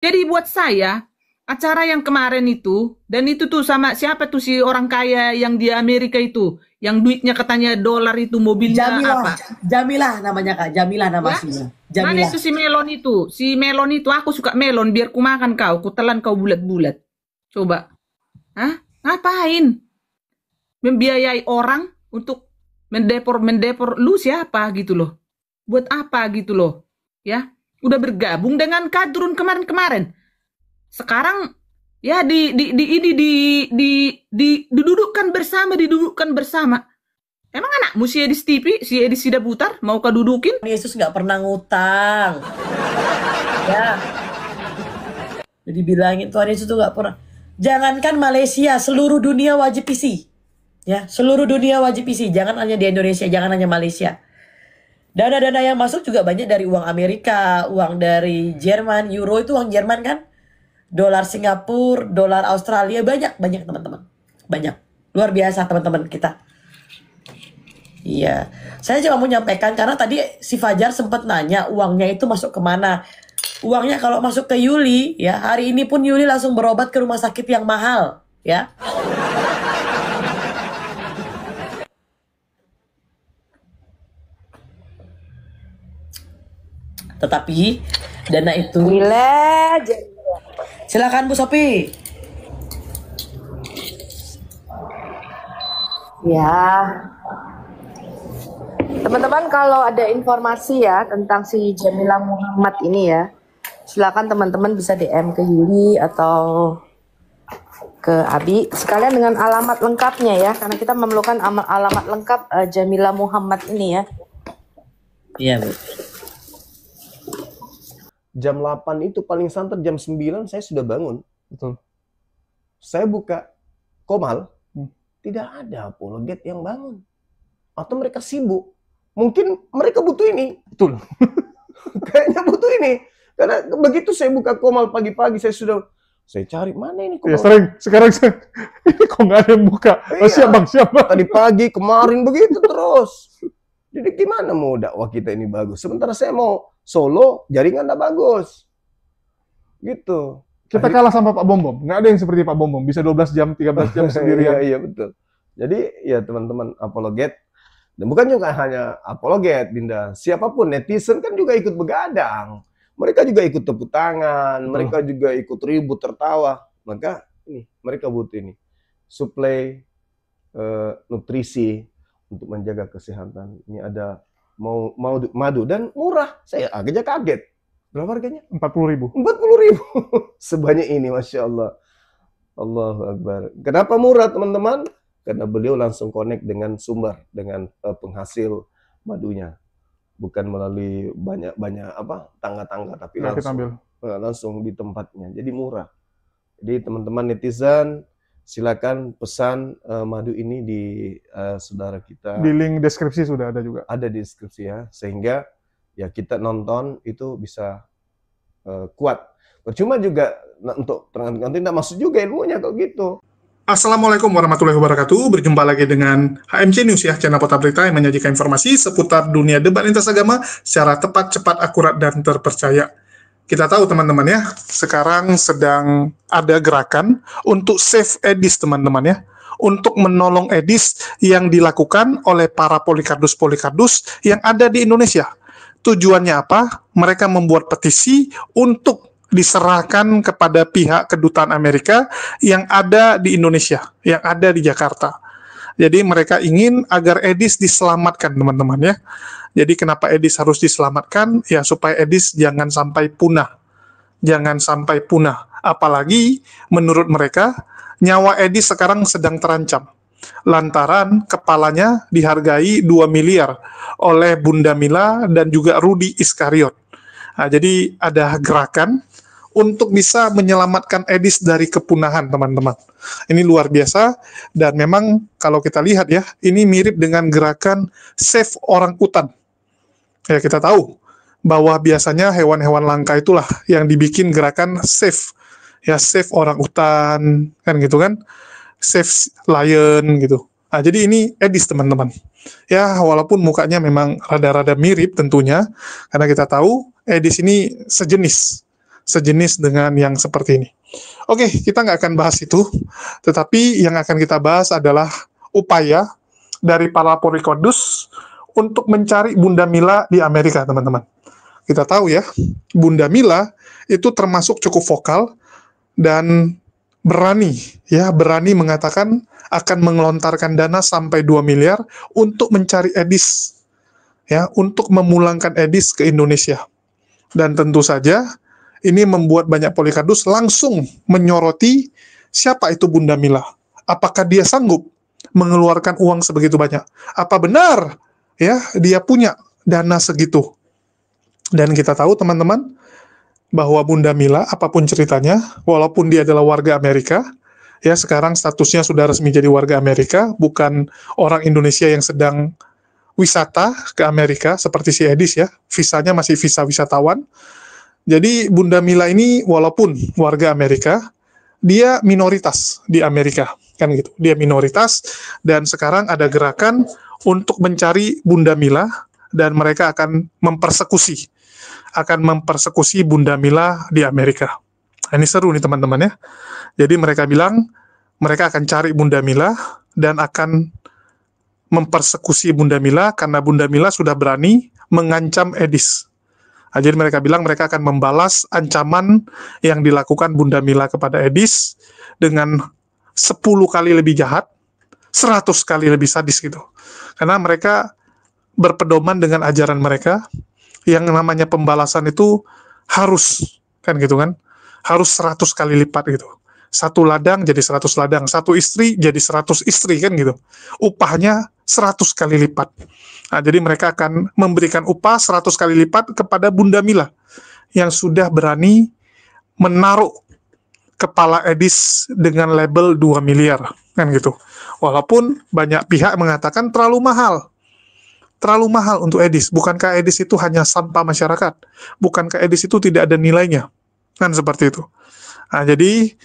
Jadi buat saya, acara yang kemarin itu, dan itu tuh sama siapa tuh si orang kaya yang di Amerika itu, yang duitnya katanya dolar itu, mobilnya Jamilah, apa? Jamilah namanya Kak, Jamilah nama Ya, aslinya. mana Jamilah. itu si melon itu? Si melon itu, aku suka melon, biar ku makan kau, ku telan kau bulat-bulat. Coba, hah? Ngapain? Membiayai orang untuk mendepor lu siapa gitu loh? Buat apa gitu loh? Ya, udah bergabung dengan kadrun kemarin-kemarin. Sekarang ya didudukkan bersama. Emang anakmu si Edis TV, si Edis Sidaputar mau kau dudukin? Yesus nggak pernah ngutang. Ya, jadi bilangin Tuhan Yesus tuh nggak pernah. Jangankan Malaysia, seluruh dunia wajib isi. Ya, seluruh dunia wajib isi. Jangan hanya di Indonesia, jangan hanya Malaysia. Dana-dana yang masuk juga banyak dari uang Amerika, uang dari Jerman, euro itu uang Jerman kan? Dolar Singapura, dolar Australia, banyak, banyak teman-teman. Banyak. Luar biasa teman-teman kita. Iya, saya cuma mau nyampaikan karena tadi si Fajar sempat nanya uangnya itu masuk kemana. Uangnya kalau masuk ke Yuli, ya hari ini pun Yuli langsung berobat ke rumah sakit yang mahal, ya. Tetapi dana itu, silakan Bu Sopi. Ya, teman-teman kalau ada informasi ya tentang si Jamila Muhammad ini ya, silakan teman-teman bisa DM ke Yuli atau ke Abi sekalian dengan alamat lengkapnya ya, karena kita memerlukan alamat lengkap Jamila Muhammad ini ya. Iya, Bu. Jam 8 itu paling santer jam 9 saya sudah bangun. Betul. Saya buka Komal, tidak ada apologet yang bangun. Atau mereka sibuk. Mungkin mereka butuh ini. Betul. Kayaknya butuh ini. Karena begitu saya buka Komal pagi-pagi, saya cari mana ini Komal. Ya sering, sekarang ini kok nggak ada yang buka. Iya. Oh, siap bang, siap bang. Tadi pagi, kemarin begitu terus. Jadi gimana mau dakwah kita ini bagus? Sementara saya mau solo, jaringan nggak bagus. Gitu. Kita kalah sama Pak Bom. Nggak ada yang seperti Pak Bom. Bisa 12 jam, 13 jam sendirian. Iya, betul. Jadi ya teman-teman apologet. Dan bukan juga hanya apologet, Dinda. Siapapun, netizen kan juga ikut begadang. Mereka juga ikut tepuk tangan. Betul. Mereka juga ikut ribut, tertawa. Maka ini, mereka butuh ini. Suplai nutrisi untuk menjaga kesehatan. Ini ada mau madu dan murah. Saya agaknya kaget. Berapa harganya? 40.000. 40.000. Sebanyak ini, Masya Allah. Allahu Akbar. Kenapa murah, teman-teman? Karena beliau langsung connect dengan sumber, dengan penghasil madunya. Bukan melalui banyak tangga-tangga, tapi langsung di tempatnya. Jadi murah. Jadi teman-teman netizen, silakan pesan madu ini di saudara kita. Di link deskripsi sudah ada juga. Ada di deskripsi ya, sehingga ya kita nonton itu bisa kuat. Percuma juga untuk nanti tidak masuk juga ilmunya kalau gitu. Assalamualaikum warahmatullahi wabarakatuh. Berjumpa lagi dengan HMC News ya, channel Kota Berita yang menyajikan informasi seputar dunia debat lintas agama secara tepat, cepat, akurat, dan terpercaya. Kita tahu teman-teman ya, sekarang sedang ada gerakan untuk save Edis teman-teman ya, untuk menolong Edis yang dilakukan oleh para polikardus-polikardus yang ada di Indonesia. Tujuannya apa? Mereka membuat petisi untuk diserahkan kepada pihak kedutaan Amerika yang ada di Indonesia, yang ada di Jakarta. Jadi mereka ingin agar Edis diselamatkan teman-teman ya. Jadi kenapa Edis harus diselamatkan? Ya supaya Edis jangan sampai punah. Jangan sampai punah. Apalagi menurut mereka nyawa Edis sekarang sedang terancam. Lantaran kepalanya dihargai 2 miliar oleh Bunda Mila dan juga Rudi Iskariot. Nah, jadi ada gerakan untuk bisa menyelamatkan Edis dari kepunahan, teman-teman. Ini luar biasa, dan memang kalau kita lihat ya, ini mirip dengan gerakan save orang utan. Ya, kita tahu bahwa biasanya hewan-hewan langka itulah yang dibikin gerakan save. Ya, save orang utan, kan gitu kan. Save lion, gitu. Nah, jadi ini Edis, teman-teman. Ya, walaupun mukanya memang rada-rada mirip tentunya, karena kita tahu Edis ini sejenis sejenis dengan yang seperti ini. Oke, kita nggak akan bahas itu, tetapi yang akan kita bahas adalah upaya dari para Polychordus untuk mencari Bunda Mila di Amerika, teman-teman. Kita tahu ya, Bunda Mila itu termasuk cukup vokal dan berani mengatakan akan mengelontarkan dana sampai 2 miliar untuk mencari Edis, ya, untuk memulangkan Edis ke Indonesia. Dan tentu saja ini membuat banyak Polychordus langsung menyoroti siapa itu Bunda Mila. Apakah dia sanggup mengeluarkan uang sebegitu banyak? Apa benar ya dia punya dana segitu? Dan kita tahu teman-teman bahwa Bunda Mila, apapun ceritanya, walaupun dia adalah warga Amerika, ya sekarang statusnya sudah resmi jadi warga Amerika, bukan orang Indonesia yang sedang wisata ke Amerika seperti si Edis ya, visanya masih visa wisatawan. Jadi Bunda Mila ini walaupun warga Amerika, dia minoritas di Amerika, kan gitu. Dia minoritas dan sekarang ada gerakan untuk mencari Bunda Mila dan mereka akan mempersekusi Bunda Mila di Amerika. Nah, ini seru nih teman-teman ya. Jadi mereka bilang mereka akan cari Bunda Mila dan akan mempersekusi Bunda Mila karena Bunda Mila sudah berani mengancam Edis. Nah, jadi mereka bilang mereka akan membalas ancaman yang dilakukan Bunda Mila kepada Edis dengan 10 kali lebih jahat, 100 kali lebih sadis gitu. Karena mereka berpedoman dengan ajaran mereka yang namanya pembalasan itu harus, kan gitu kan, harus 100 kali lipat gitu. Satu ladang jadi 100 ladang, satu istri jadi 100 istri, kan gitu. Upahnya 100 kali lipat. Nah, jadi mereka akan memberikan upah 100 kali lipat kepada Bunda Mila yang sudah berani menaruh kepala Edis dengan label 2 miliar, kan gitu. Walaupun banyak pihak mengatakan terlalu mahal untuk Edis. Bukankah Edis itu hanya sampah masyarakat? Bukankah Edis itu tidak ada nilainya? Kan seperti itu. Nah, jadi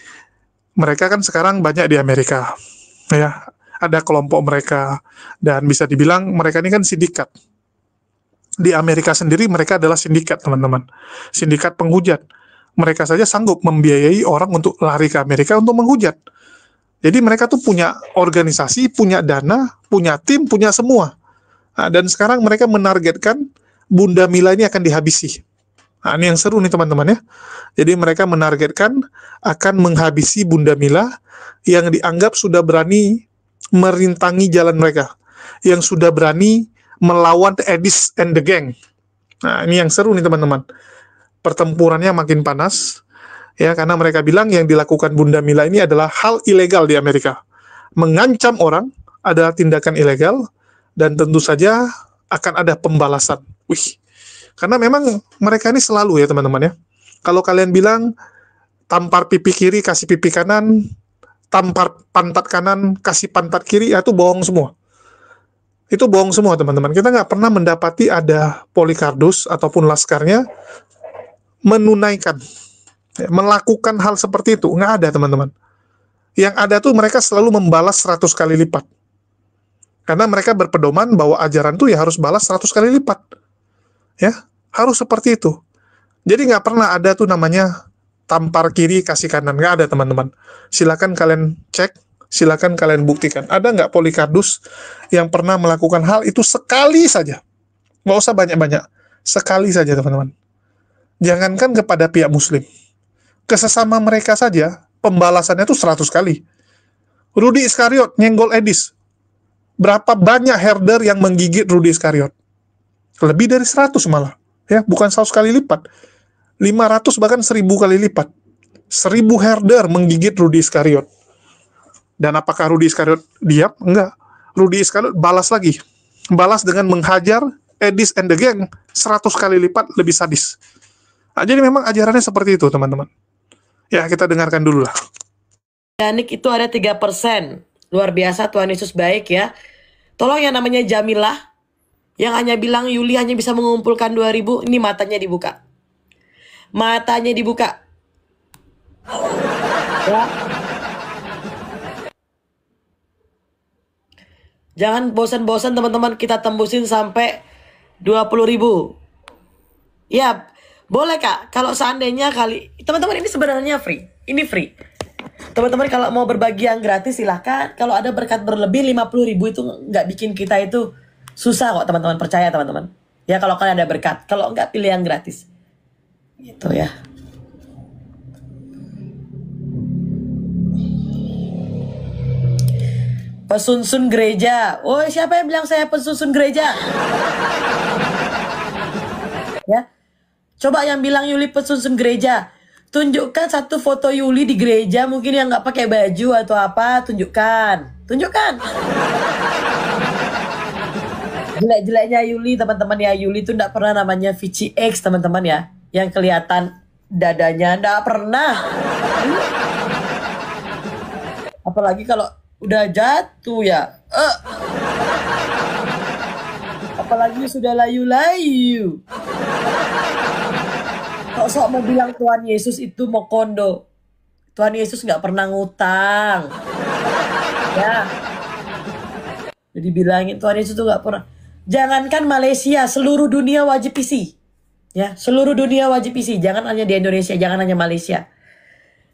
mereka kan sekarang banyak di Amerika, ya. Ada kelompok mereka, dan bisa dibilang mereka ini kan sindikat. Di Amerika sendiri mereka adalah sindikat, teman-teman. Sindikat penghujat. Mereka saja sanggup membiayai orang untuk lari ke Amerika untuk menghujat. Jadi mereka tuh punya organisasi, punya dana, punya tim, punya semua. Nah, dan sekarang mereka menargetkan Bunda Mila ini akan dihabisi. Nah, ini yang seru nih teman-teman ya. Jadi mereka menargetkan akan menghabisi Bunda Mila yang dianggap sudah berani merintangi jalan mereka, yang sudah berani melawan Edis and the Gang. Nah, ini yang seru nih teman-teman. Pertempurannya makin panas, ya, karena mereka bilang yang dilakukan Bunda Mila ini adalah hal ilegal di Amerika. Mengancam orang adalah tindakan ilegal, dan tentu saja akan ada pembalasan. Wih, karena memang mereka ini selalu ya teman-teman ya. Kalau kalian bilang tampar pipi kiri kasih pipi kanan, tampar pantat kanan kasih pantat kiri, ya itu bohong semua. Itu bohong semua teman-teman. Kita nggak pernah mendapati ada Polychordus ataupun laskarnya menunaikan, melakukan hal seperti itu. Nggak ada teman-teman. Yang ada tuh mereka selalu membalas 100 kali lipat. Karena mereka berpedoman bahwa ajaran tuh ya harus balas 100 kali lipat. Ya, harus seperti itu. Jadi nggak pernah ada tuh namanya tampar kiri kasih kanan, nggak ada teman-teman. Silakan kalian cek, silakan kalian buktikan. Ada nggak Polychordus yang pernah melakukan hal itu sekali saja? Nggak usah banyak-banyak, sekali saja teman-teman. Jangankan kepada pihak Muslim, ke sesama mereka saja pembalasannya itu 100 kali. Rudy Iskariot nyenggol Edis. Berapa banyak herder yang menggigit Rudy Iskariot? Lebih dari 100 malah, ya, bukan 100 kali lipat. 500 bahkan 1000 kali lipat. 1000 herder menggigit Rudy Iskariot. Dan apakah Rudy Iskariot diam? Enggak. Rudy Iskariot balas lagi. Balas dengan menghajar Edis and the Gang 100 kali lipat lebih sadis. Nah, jadi memang ajarannya seperti itu, teman-teman. Ya, kita dengarkan dulu lah. Danik itu ada 3%. Luar biasa, Tuhan Yesus baik ya. Tolong yang namanya Jamilah, yang hanya bilang Yuli hanya bisa mengumpulkan 2.000, ini matanya dibuka. Matanya dibuka. Ya. Jangan bosan-bosan teman-teman, kita tembusin sampai 20.000. Ya, Boleh Kak, kalau seandainya kali teman-teman ini sebenarnya free. Ini free. Teman-teman kalau mau berbagi yang gratis silahkan. Kalau ada berkat berlebih 50.000 itu nggak bikin kita itu susah kok teman-teman, percaya teman-teman. Ya kalau kalian ada berkat, kalau nggak pilih yang gratis. Gitu ya. Pesunsun gereja. Oh, siapa yang bilang saya pesunsun gereja? Ya. Coba yang bilang Yuli pesunsun gereja. Tunjukkan satu foto Yuli di gereja, mungkin yang nggak pakai baju atau apa, tunjukkan. Tunjukkan. Jelek-jeleknya Yuli, teman-teman ya. Yuli itu nggak pernah namanya Vici X, teman-teman ya. Yang kelihatan dadanya nggak pernah. Apalagi kalau udah jatuh ya. Apalagi sudah layu-layu. Kok sok mau bilang Tuhan Yesus itu mau kondo. Tuhan Yesus nggak pernah ngutang. Ya. Jadi bilangin Tuhan Yesus itu nggak pernah. Jangankan Malaysia, seluruh dunia wajib isi. Ya, seluruh dunia wajib isi. Jangan hanya di Indonesia, jangan hanya Malaysia.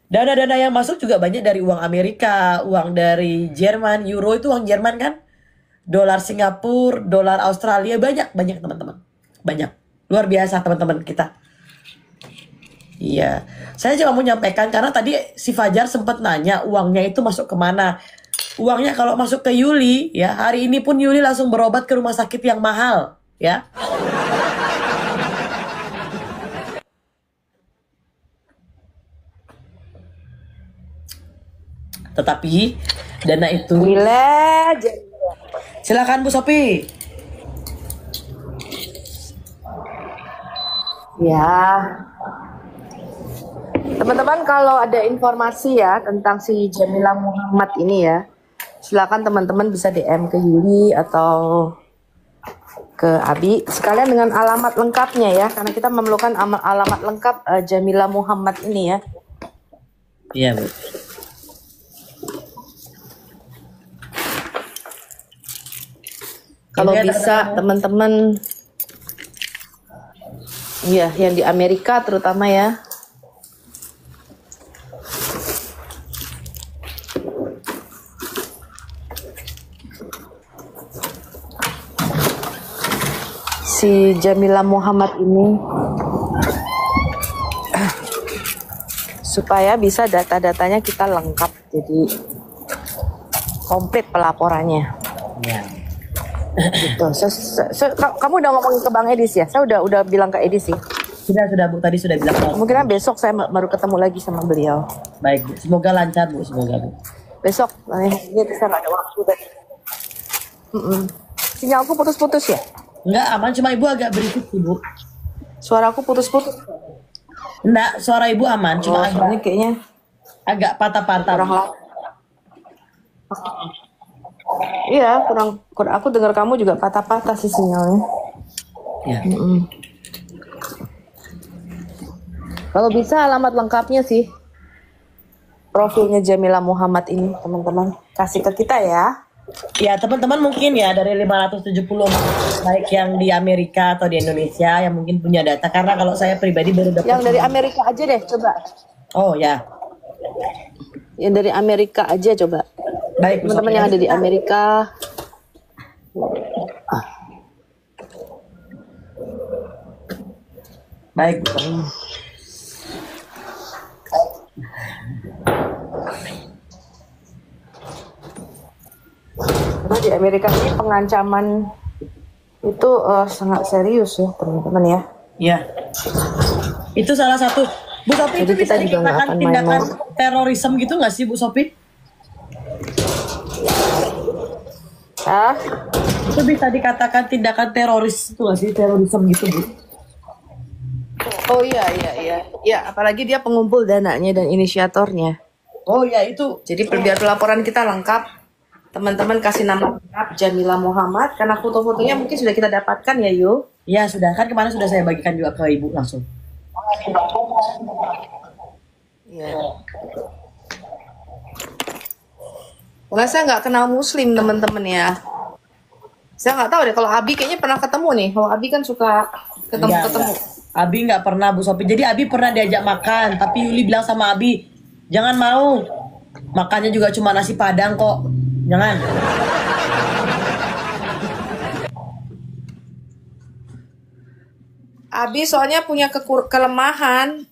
Dana-dana yang masuk juga banyak dari uang Amerika, uang dari Jerman, euro itu uang Jerman kan? Dolar Singapura, dolar Australia, banyak teman-teman. Banyak. Luar biasa teman-teman kita. Iya. Saya cuma mau menyampaikan karena tadi si Fajar sempat nanya uangnya itu masuk kemana. Uangnya kalau masuk ke Yuli, ya hari ini pun Yuli langsung berobat ke rumah sakit yang mahal, ya. Tetapi dana itu silakan Bu Sopi. Ya, teman-teman kalau ada informasi ya tentang si Jamila Muhammad ini ya, silakan teman-teman bisa DM ke Yuli atau ke Abi sekalian dengan alamat lengkapnya ya, karena kita memerlukan alamat lengkap Jamila Muhammad ini ya. Iya Bu. Kalau bisa teman-teman, ya yang di Amerika terutama ya. Si Jamila Muhammad ini supaya bisa data-datanya kita lengkap, jadi komplit pelaporannya. Ya. Gitu. Kamu udah ngomongin ke Bang Edis ya? Saya udah bilang ke Edis sih. Sudah Bu, tadi sudah bilang. Kemungkinan besok saya baru ketemu lagi sama beliau. Baik Bu, semoga lancar Bu, semoga Bu. Besok, ini saya nggak ada waktu tadi. Sinyalku putus-putus ya? Enggak, aman, cuma Ibu agak berisik sih Bu. Suaraku putus-putus. Enggak, suara Ibu aman, cuma Ini kayaknya agak patah-patah. kurang lah. Iya, kurang. Aku dengar kamu juga patah-patah sih sinyalnya. Ya. Kalau bisa alamat lengkapnya sih, profilnya Jamila Muhammad ini teman-teman kasih ke kita ya. Ya teman-teman mungkin ya dari 570 baik yang di Amerika atau di Indonesia yang mungkin punya data, karena kalau saya pribadi baru dapat. Yang dari Amerika aja deh, coba. Oh ya. Yang dari Amerika aja coba. Baik Teman-teman yang ada di Amerika. Baik. Karena di Amerika ini pengancaman itu sangat serius ya teman-teman ya. Ya. Itu salah satu. Bu Sopi, Jadi itu bisa kita juga nggak dikatakan akan tindakan main-main. terorisme gitu nggak sih Bu Sopi? Ah, Itu bisa dikatakan tindakan teroris itu nggak sih, terorisme gitu Bu? oh iya. Ya, apalagi dia pengumpul dananya dan inisiatornya. Oh ya itu. Jadi biar pelaporan kita lengkap, teman-teman kasih nama lengkap Jamila Muhammad, karena foto-fotonya mungkin sudah kita dapatkan ya Yu. Ya sudah, kan kemarin sudah saya bagikan juga ke Ibu langsung. Iya. Karena saya nggak kenal Muslim teman-teman ya. Saya nggak tahu deh kalau Abi kayaknya pernah ketemu nih. Kalau Abi kan suka ketemu. Abi nggak pernah Bu Sophie. Jadi Abi pernah diajak makan, tapi Yuli bilang sama Abi, jangan mau. Makannya juga cuma nasi padang kok. Jangan. Abi soalnya punya kelemahan.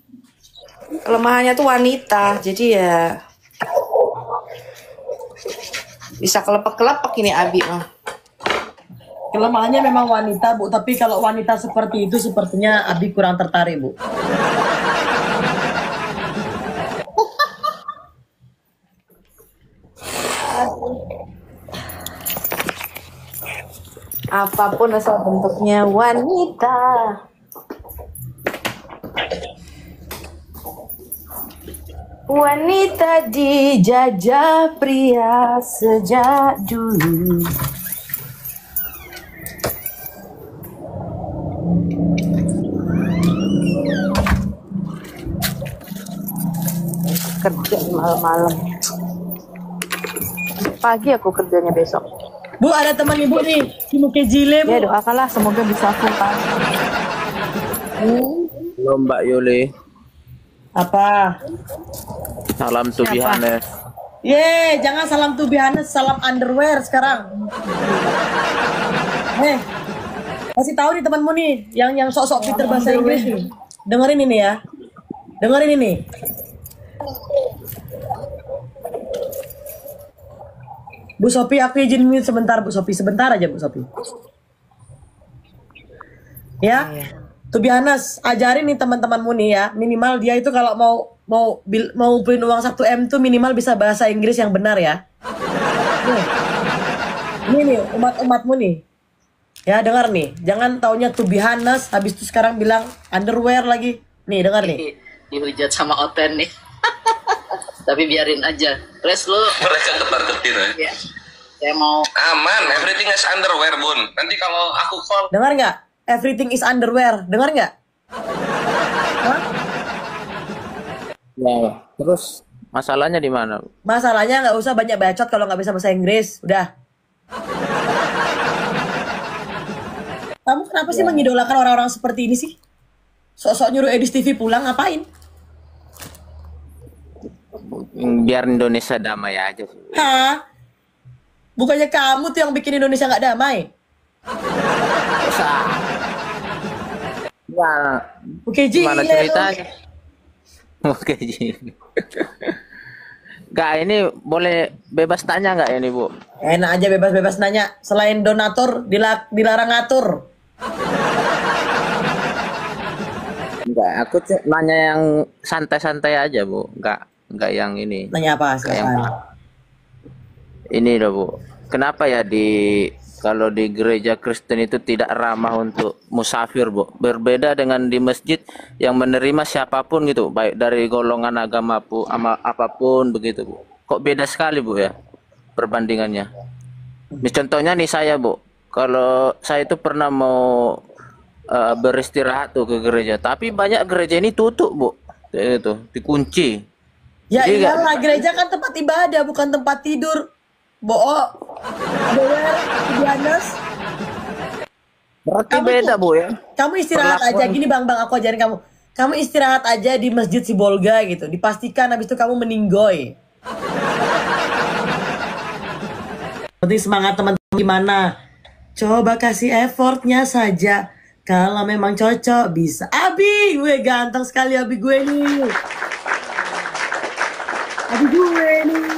Kelemahannya tuh wanita. Jadi ya bisa kelepek-kelepek ini Abi mah. Kelemahannya memang wanita Bu, tapi kalau wanita seperti itu sepertinya Abi kurang tertarik Bu. Apapun asal bentuknya wanita. Wanita dijajah pria sejak dulu. Kerja malam-malam. Pagi aku kerjanya besok. Bu, ada teman Ibu nih, di Mukejile Bu. Ya doakanlah semoga bisa full time. Halo Mbak Yuli, Apa? salam to Siapa? Bihanes. Jangan salam to Bihanes, salam underwear sekarang. Kasih tahu nih temanmu nih, yang sok-sok pinter bahasa Inggris nih. Dengerin ini ya. Dengerin ini. Bu Sophie, aku izin mute sebentar Bu Sophie, sebentar aja Bu Sophie. Ya, to be honest, ajarin nih teman-temanmu nih ya, minimal dia itu kalau mau beliin uang 1 M tuh minimal bisa bahasa Inggris yang benar ya. Ini nih umat-umatmu nih. Ya dengar nih, jangan taunya to be honest, habis itu sekarang bilang underwear lagi. Nih dengar nih. Dihujat sama Oten nih. Tapi biarin aja. Res lu. Mereka ketar-ketir ya. Ya. Saya mau Aman, everything is underwear, Bun. Nanti kalau aku call. Dengar nggak? Everything is underwear. Dengar nggak? Ya, terus masalahnya di mana? Masalahnya nggak usah banyak bacot kalau nggak bisa bahasa Inggris. Udah. Kamu kenapa sih mengidolakan orang-orang seperti ini sih? Sok-sok nyuruh Edis TV pulang ngapain? Biar Indonesia damai aja sih. Hah? Bukannya kamu tuh yang bikin Indonesia nggak damai? Ya, Oke, Ji. gimana ceritanya? Oke, Ji. Gak, ini boleh bebas tanya nggak ini Bu? Enak aja bebas-bebas nanya. Selain donatur, dilarang ngatur. Enggak, aku nanya yang santai-santai aja Bu. Enggak yang ini. Nanya apa? Enggak yang Silakan. ini loh Bu. Kenapa ya kalau di gereja Kristen itu tidak ramah untuk musafir Bu? Berbeda dengan di masjid yang menerima siapapun gitu, baik dari golongan agama apapun begitu Bu. Kok beda sekali Bu ya perbandingannya? Ini contohnya nih saya Bu, kalau saya itu pernah mau beristirahat tuh ke gereja, tapi banyak gereja ini tutup Bu, kayak gitu, dikunci. Ya Jadi iyalah, gereja kan tempat ibadah, bukan tempat tidur. Bianas. Berarti beda Bu ya. Kamu istirahat aja, gini Bang, aku ajarin kamu. Kamu istirahat aja di Masjid Sibolga gitu. Dipastikan habis itu kamu meninggoy. Penting semangat teman-teman gimana? Coba kasih effortnya saja. Kalau memang cocok bisa. Abi, gue ganteng sekali Abi gue nih. Abi gue nih.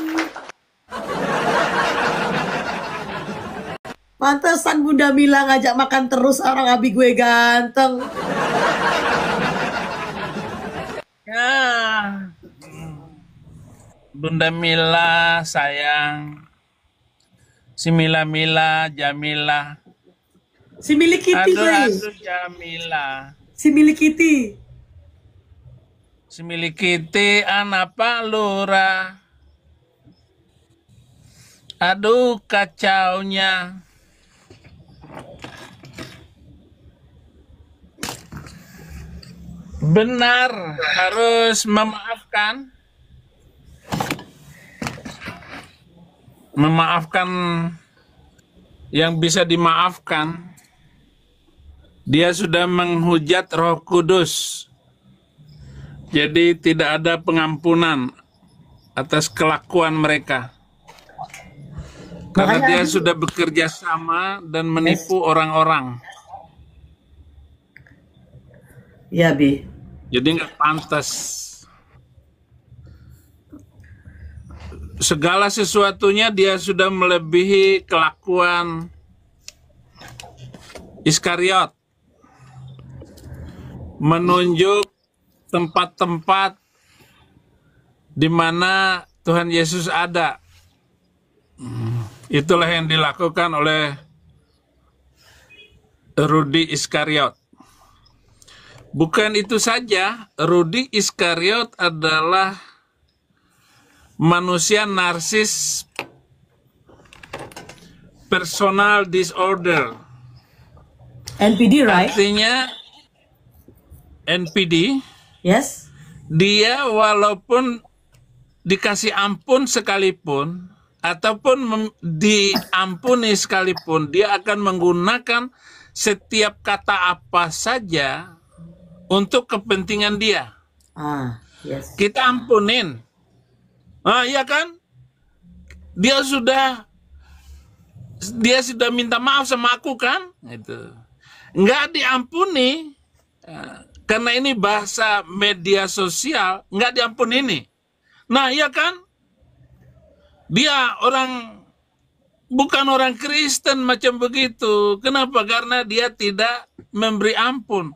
Pantesan Bunda Mila ngajak makan terus orang Abi gue ganteng. Ya, Bunda Mila sayang, si Mila Jamila, Si milik Kitty gue. aduh Jamila, Si milik Kitty. si milikiti anak Pak Lurah, aduh kacaunya. Benar, harus memaafkan. Memaafkan yang bisa dimaafkan. Dia sudah menghujat Roh Kudus. Jadi tidak ada pengampunan atas kelakuan mereka. Karena Makanya dia Abi, sudah bekerja sama dan yes. menipu orang-orang. Ya, Bi. Jadi nggak pantas. Segala sesuatunya dia sudah melebihi kelakuan Iskariot. Menunjuk tempat-tempat di mana Tuhan Yesus ada. Itulah yang dilakukan oleh Rudi Iskariot. Bukan itu saja, Rudi Iskariot adalah manusia narsis personal disorder. NPD, right? Artinya NPD, Yes. dia walaupun dikasih ampun sekalipun ataupun diampuni sekalipun, dia akan menggunakan setiap kata apa saja untuk kepentingan dia. Yes. Kita ampunin. Iya kan? Dia sudah minta maaf sama aku kan? Itu. Nggak diampuni. Karena ini bahasa media sosial, nggak diampuni ini. Nah, iya kan? Dia bukan orang Kristen macam begitu. Kenapa? Karena dia tidak memberi ampun.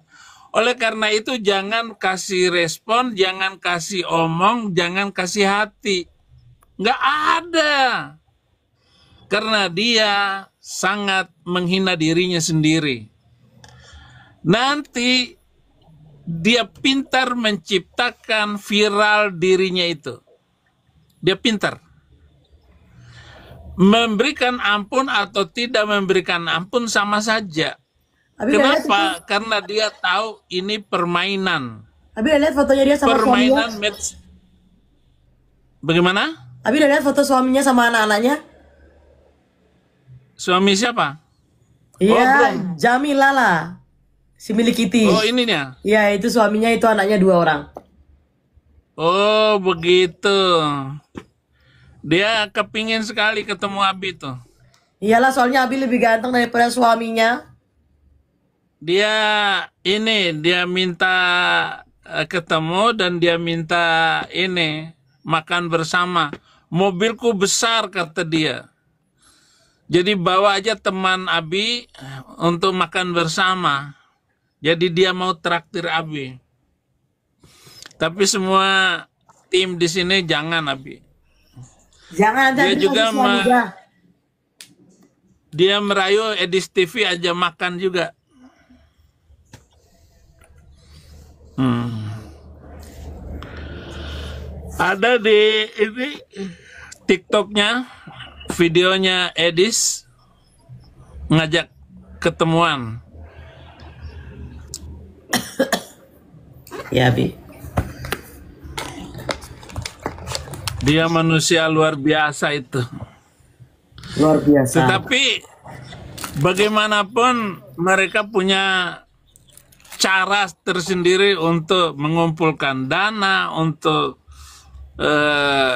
Oleh karena itu jangan kasih respon, jangan kasih omong, jangan kasih hati. Nggak ada. Karena dia sangat menghina dirinya sendiri. Nanti dia pintar menciptakan viral dirinya itu. Dia pintar. Memberikan ampun atau tidak memberikan ampun sama saja. Abi udah lihat itu? Kenapa? Karena dia tahu ini permainan. Abi udah lihat fotonya dia sama suaminya? Permainan Bagaimana? Abi udah lihat foto suaminya sama anak-anaknya? Suami siapa? Iya, belum. Jamila lah. Si milik Kitty. Oh, ini nih. Iya, itu suaminya, itu anaknya 2 orang. Oh, begitu. Dia kepingin sekali ketemu Abi tuh. Iyalah, soalnya Abi lebih ganteng daripada suaminya. Dia minta ketemu dan dia minta makan bersama. Mobilku besar, kata dia. Jadi bawa aja teman Abi untuk makan bersama. Jadi dia mau traktir Abi. Tapi semua tim di sini jangan, Abi. Jangan, Dia nanti juga suami dia. dia merayu Edis TV aja makan juga. Ada di ini TikToknya, videonya Edis ngajak ketemuan. Ya, Bi. Dia manusia luar biasa itu. Luar biasa. Tetapi bagaimanapun mereka punya cara tersendiri untuk mengumpulkan dana untuk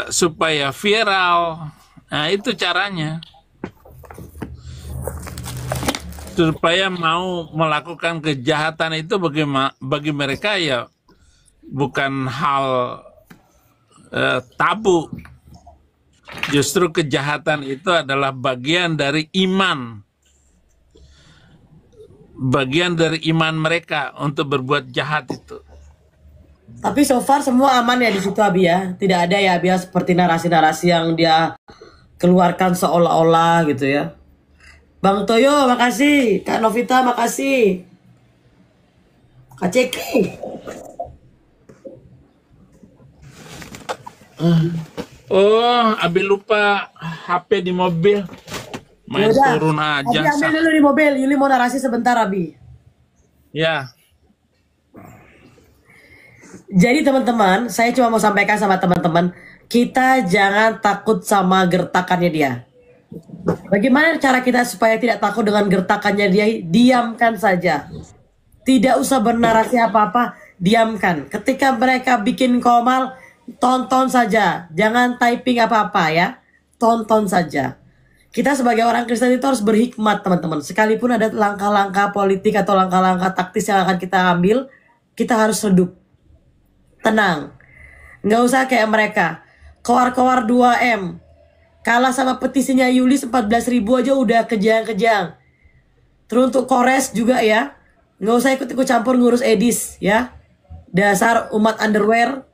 supaya viral. Nah, itu caranya. Supaya mau melakukan kejahatan itu bagi mereka ya bukan hal tabu. Justru kejahatan itu adalah bagian dari iman. Bagian dari iman mereka untuk berbuat jahat itu. Tapi so far semua aman ya di situ, Abi ya. Tidak ada ya, Abi ya, seperti narasi-narasi yang dia keluarkan seolah-olah gitu ya. Bang Toyo, makasih. Kak Novita, makasih. Kak Ceki. Oh, Abi lupa HP di mobil. Main Yaudah, turun aja. Abi ambil dulu di mobil. Yuli mau narasi sebentar, Abi. Ya. Jadi teman-teman, saya cuma mau sampaikan sama teman-teman, kita jangan takut sama gertakannya dia. Bagaimana cara kita supaya tidak takut dengan gertakannya dia? Diamkan saja. Tidak usah bernarasi apa-apa, diamkan. Ketika mereka bikin komal, tonton saja. Jangan typing apa-apa ya. Tonton saja. Kita sebagai orang Kristen itu harus berhikmat, teman-teman. Sekalipun ada langkah-langkah politik atau langkah-langkah taktis yang akan kita ambil, kita harus redup. Tenang. Nggak usah kayak mereka. Kowar-kowar 2M. Kalah sama petisinya Yuli 14.000 aja udah kejang-kejang. Terus untuk Kores juga ya. Nggak usah ikut-ikut campur ngurus Edis ya. Dasar umat underwear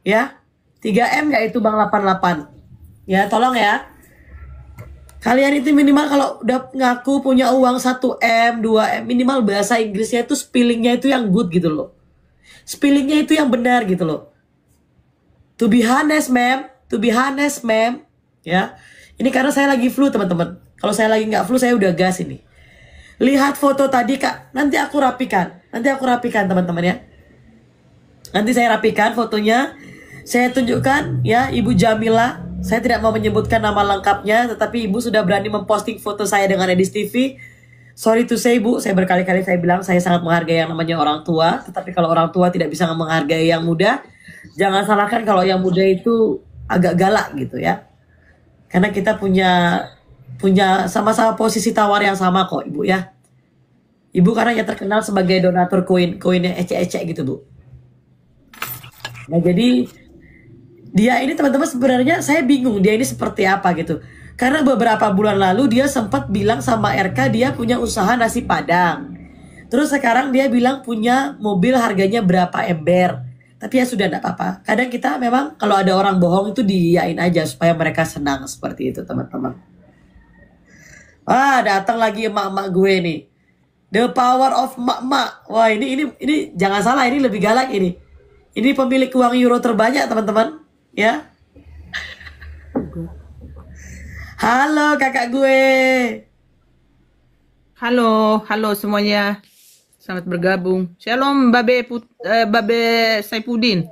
ya. 3M nggak itu Bang 88. Ya tolong ya. Kalian itu minimal kalau udah ngaku punya uang 1M, 2M, minimal bahasa Inggrisnya itu spellingnya itu yang good gitu loh. Spellingnya itu yang benar gitu loh. To be honest, ma'am. To be honest, ma'am. Ya. Ini karena saya lagi flu, teman-teman. Kalau saya lagi nggak flu, saya udah gas ini. Lihat foto tadi, Kak. Nanti aku rapikan. Nanti aku rapikan, teman-teman ya. Nanti saya rapikan fotonya. Saya tunjukkan ya, Ibu Jamila. Saya tidak mau menyebutkan nama lengkapnya, tetapi Ibu sudah berani memposting foto saya dengan Edis TV. Sorry to say, Bu, saya berkali-kali saya bilang saya sangat menghargai yang namanya orang tua. Tetapi kalau orang tua tidak bisa menghargai yang muda, jangan salahkan kalau yang muda itu agak galak gitu ya. Karena kita punya sama-sama posisi tawar yang sama kok, Ibu ya. Ibu karena ya terkenal sebagai donatur koin yang ecek-ecek gitu, Bu. Nah, jadi dia ini teman-teman sebenarnya saya bingung dia ini seperti apa gitu. Karena beberapa bulan lalu dia sempat bilang sama RK dia punya usaha nasi Padang. Terus sekarang dia bilang punya mobil harganya berapa ember. Tapi ya sudah tidak apa-apa. Kadang kita memang kalau ada orang bohong itu diiyain aja supaya mereka senang seperti itu teman-teman. Wah datang lagi emak-emak gue nih. The power of emak-emak. Wah ini jangan salah ini lebih galak ini. Ini pemilik uang euro terbanyak teman-teman. Ya. Halo kakak gue. Halo semuanya. Selamat bergabung. Shalom Babe Saipudin.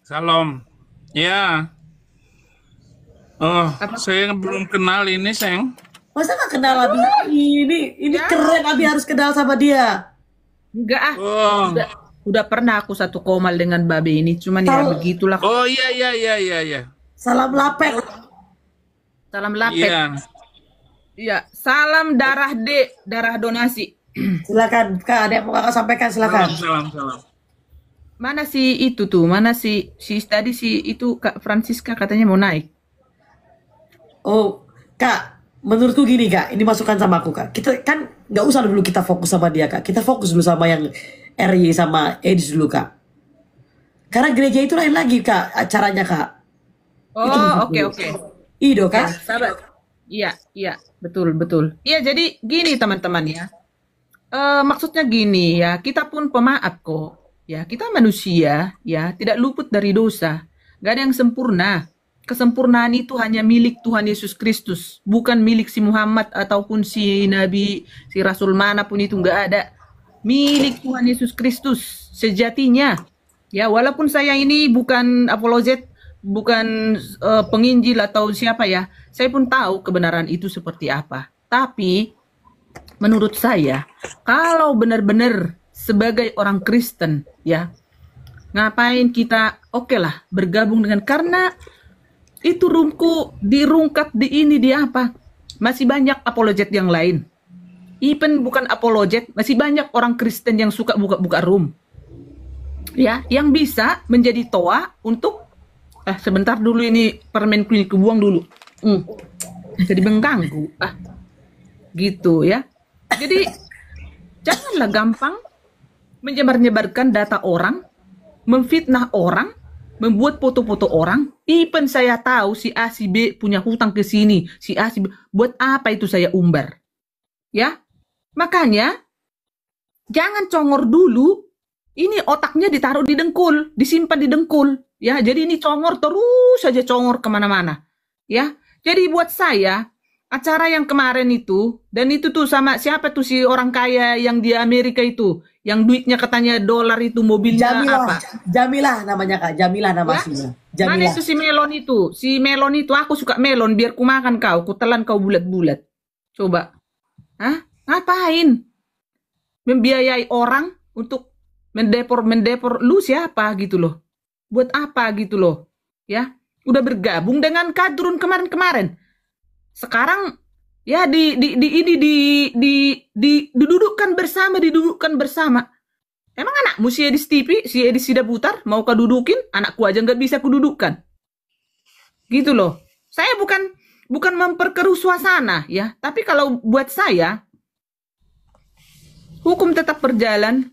Salam. Ya. Oh, saya belum kenal ini, Seng. Masa gak kenal Abi? Ini ya. Keren, Abi harus kenal sama dia. Enggak Udah pernah aku satu komal dengan Babe ini, cuman ya begitulah. Oh iya. Salam lapet. Salam lapet. Iya, salam darah darah donasi. Silakan Kak, ada yang mau Kakak sampaikan silakan. Salam. Mana si itu tuh? Mana si tadi si itu Kak Francisca katanya mau naik. Oh, Kak, menurutku gini Kak, ini masukan sama aku Kak. Kita kan nggak usah dulu kita fokus sama dia Kak. Kita fokus dulu sama yang RY sama Edis dulu Kak. Karena gereja itu lain lagi Kak acaranya Kak. Oh, oke. Ido Kak. Sabar. Iya, betul. Iya, jadi gini teman-teman ya. Maksudnya gini ya, kita pun pemaaf kok. Ya, kita manusia ya, tidak luput dari dosa. Gak ada yang sempurna. Kesempurnaan itu hanya milik Tuhan Yesus Kristus, bukan milik si Muhammad ataupun si Nabi, si Rasul manapun itu nggak ada. Milik Tuhan Yesus Kristus sejatinya. Ya, walaupun saya ini bukan apologet, bukan penginjil atau siapa ya, saya pun tahu kebenaran itu seperti apa. Tapi menurut saya, kalau benar-benar sebagai orang Kristen ya, ngapain kita lah bergabung dengan, karena itu dirungkat di ini dia apa? Masih banyak apologet yang lain. Even bukan apologet, masih banyak orang Kristen yang suka buka-buka room. Ya, yang bisa menjadi toa untuk sebentar dulu ini permen kuning kebuang dulu. Jadi mengganggu. Gitu ya. Jadi janganlah gampang menyebar-nyebarkan data orang, memfitnah orang, membuat foto-foto orang. Even saya tahu si A si B punya hutang ke sini, si A si B, buat apa itu saya umbar? Ya. Makanya jangan congor dulu. Ini otaknya ditaruh di dengkul, disimpan di dengkul. Ya, jadi ini congor terus saja congor kemana-mana. Ya, jadi buat saya acara yang kemarin itu, dan itu tuh sama siapa tuh si orang kaya yang di Amerika itu, yang duitnya katanya dolar itu, mobilnya apa? Jamilah namanya Kak, Jamilah nama aslinya. Mana itu si Melon itu? Si Melon itu, aku suka melon, biar ku makan kau, ku telan kau bulat-bulat. Coba. Hah? Ngapain? membiayai orang untuk mendepor lu siapa gitu loh. Buat apa gitu loh. Ya, udah bergabung dengan kadrun kemarin-kemarin. Sekarang ya didudukkan bersama. Emang anakmu si Edis TV, si Edis Sidabutar mau kedudukin, anakku aja nggak bisa kududukkan. Gitu loh. Saya bukan memperkeruh suasana ya, tapi kalau buat saya hukum tetap berjalan.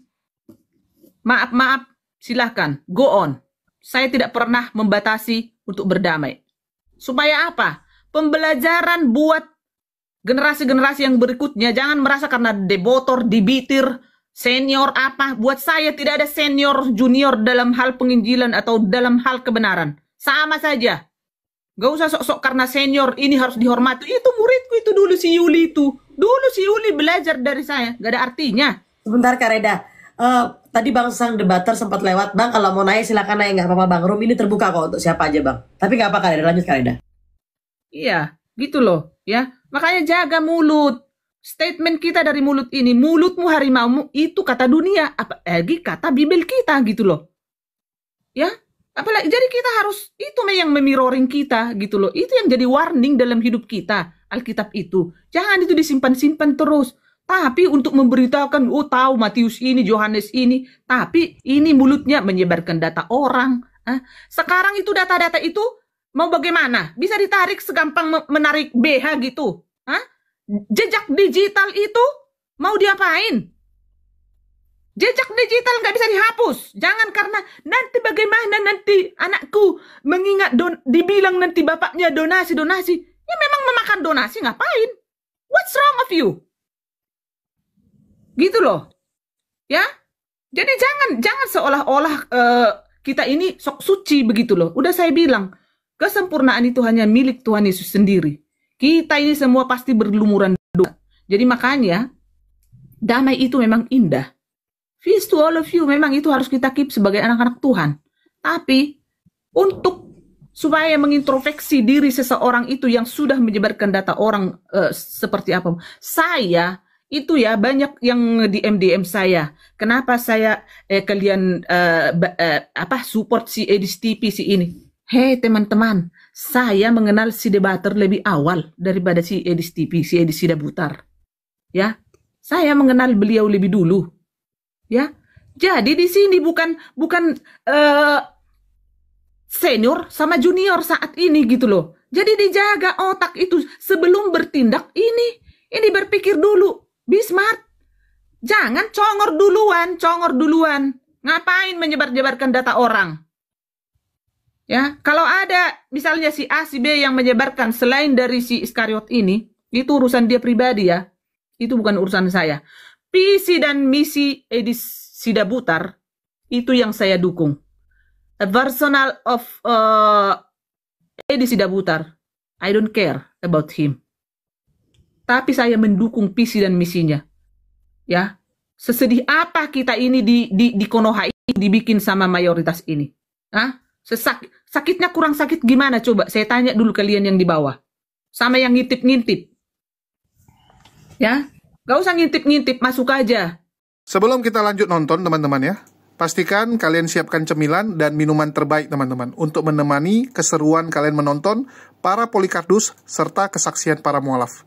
Maaf, silahkan, go on. Saya tidak pernah membatasi untuk berdamai. Supaya apa? Pembelajaran buat generasi-generasi yang berikutnya. Jangan merasa karena debotor, dibitir, senior apa. Buat saya tidak ada senior, junior dalam hal penginjilan atau dalam hal kebenaran. Sama saja. Gak usah sok-sok karena senior ini harus dihormati. Itu muridku itu dulu si Yuli itu. Dulu si Yuli belajar dari saya. Gak ada artinya. Sebentar Kak Reda. Tadi Bang Sang Debater sempat lewat. Bang kalau mau nanya silakan nanya, nggak apa-apa Bang. Room ini terbuka kok untuk siapa aja Bang. Tapi nggak apa Kak Reda, lanjut Kak Reda. Iya, gitu loh. Ya, makanya jaga mulut. Statement kita dari mulut ini. Mulutmu harimaumu itu kata dunia. Apalagi kata Bibel kita gitu loh. Ya, apalagi jadi kita harus itu yang memiroring kita gitu loh. Itu yang jadi warning dalam hidup kita. Alkitab itu. Jangan itu disimpan-simpan terus. Tapi untuk memberitakan, oh tahu Matius ini, Yohanes ini. Tapi ini mulutnya menyebarkan data orang. Sekarang itu data-data itu mau bagaimana? Bisa ditarik segampang menarik BH gitu. Jejak digital itu mau diapain? Jejak digital nggak bisa dihapus. Jangan karena nanti bagaimana nanti anakku mengingat dibilang nanti bapaknya donasi. Ya memang memakan donasi ngapain? What's wrong of you? Gitu loh. Ya. Jadi jangan seolah-olah kita ini sok suci begitu loh. Udah saya bilang, kesempurnaan itu hanya milik Tuhan Yesus sendiri. Kita ini semua pasti berlumuran dosa. Jadi makanya damai itu memang indah. Peace to all of you, memang itu harus kita keep sebagai anak-anak Tuhan. Tapi untuk supaya mengintrospeksi diri seseorang itu yang sudah menyebarkan data orang seperti apa. Saya itu ya banyak yang DM saya. Kenapa saya kalian support si Edis TV si ini? Hei teman-teman, saya mengenal si Debater lebih awal daripada si Edis TV, si Edis Sidabutar. Ya, saya mengenal beliau lebih dulu. Ya, jadi di sini bukan senior sama junior saat ini gitu loh. Jadi dijaga otak itu sebelum bertindak ini berpikir dulu. Be smart. Jangan congor duluan. Ngapain menyebar-nyebarkan data orang? Ya, kalau ada misalnya si A, si B yang menyebarkan selain dari si Iskariot ini, itu urusan dia pribadi ya. Itu bukan urusan saya. Visi dan misi Edis Sidabutar itu yang saya dukung. A personal of Edis Sidabutar. I don't care about him. Tapi saya mendukung visi dan misinya. Ya, sesedih apa kita ini di Konoha ini dibikin sama mayoritas ini? Sakitnya kurang sakit gimana coba? Saya tanya dulu kalian yang di bawah. Sama yang ngintip-ngintip. Ya, gak usah ngintip-ngintip, masuk aja. Sebelum kita lanjut nonton teman-teman ya, pastikan kalian siapkan cemilan dan minuman terbaik teman-teman untuk menemani keseruan kalian menonton para Polikardus serta kesaksian para mualaf.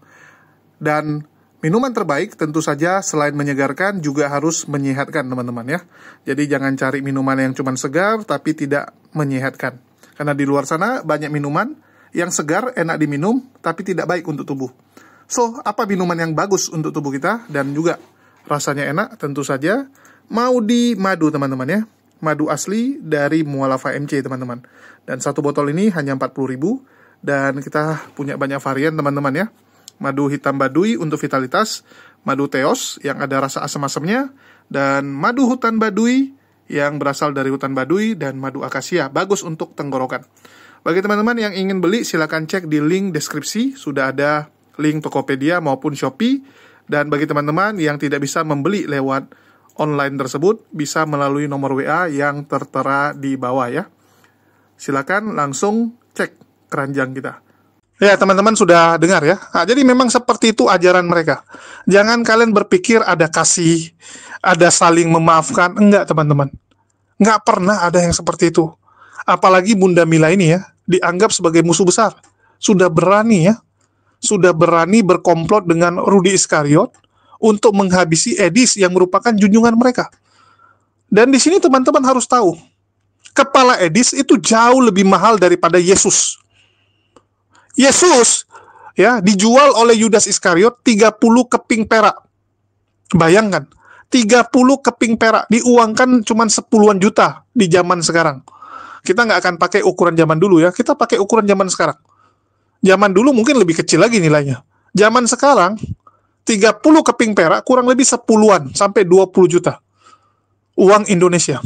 Dan minuman terbaik tentu saja selain menyegarkan juga harus menyehatkan teman-teman ya. Jadi jangan cari minuman yang cuma segar tapi tidak menyehatkan. Karena di luar sana banyak minuman yang segar enak diminum tapi tidak baik untuk tubuh. So, apa minuman yang bagus untuk tubuh kita dan juga rasanya enak? Tentu saja Maudi Madu teman-teman ya. Madu asli dari Mualaf HMC teman-teman. Dan satu botol ini hanya 40.000 dan kita punya banyak varian teman-teman ya. Madu hitam Baduy untuk vitalitas, madu Teos yang ada rasa asam-asamnya, dan madu hutan Baduy yang berasal dari hutan Baduy, dan madu akasia, bagus untuk tenggorokan. Bagi teman-teman yang ingin beli, silakan cek di link deskripsi, sudah ada link Tokopedia maupun Shopee, dan bagi teman-teman yang tidak bisa membeli lewat online tersebut, bisa melalui nomor WA yang tertera di bawah ya. Silakan langsung cek keranjang kita. Ya, teman-teman sudah dengar ya. Nah, jadi memang seperti itu ajaran mereka. Jangan kalian berpikir ada kasih, ada saling memaafkan. Enggak, teman-teman. Enggak pernah ada yang seperti itu. Apalagi Bunda Mila ini ya, dianggap sebagai musuh besar. Sudah berani ya. Sudah berani berkomplot dengan Rudi Iskariot untuk menghabisi Edis yang merupakan junjungan mereka. Dan di sini teman-teman harus tahu, kepala Edis itu jauh lebih mahal daripada Yesus. Yesus ya dijual oleh Yudas Iskariot 30 keping perak. Bayangkan, 30 keping perak diuangkan cuma 10-an juta di zaman sekarang. Kita nggak akan pakai ukuran zaman dulu ya, kita pakai ukuran zaman sekarang. Zaman dulu mungkin lebih kecil lagi nilainya. Zaman sekarang 30 keping perak kurang lebih 10-an sampai 20 juta uang Indonesia.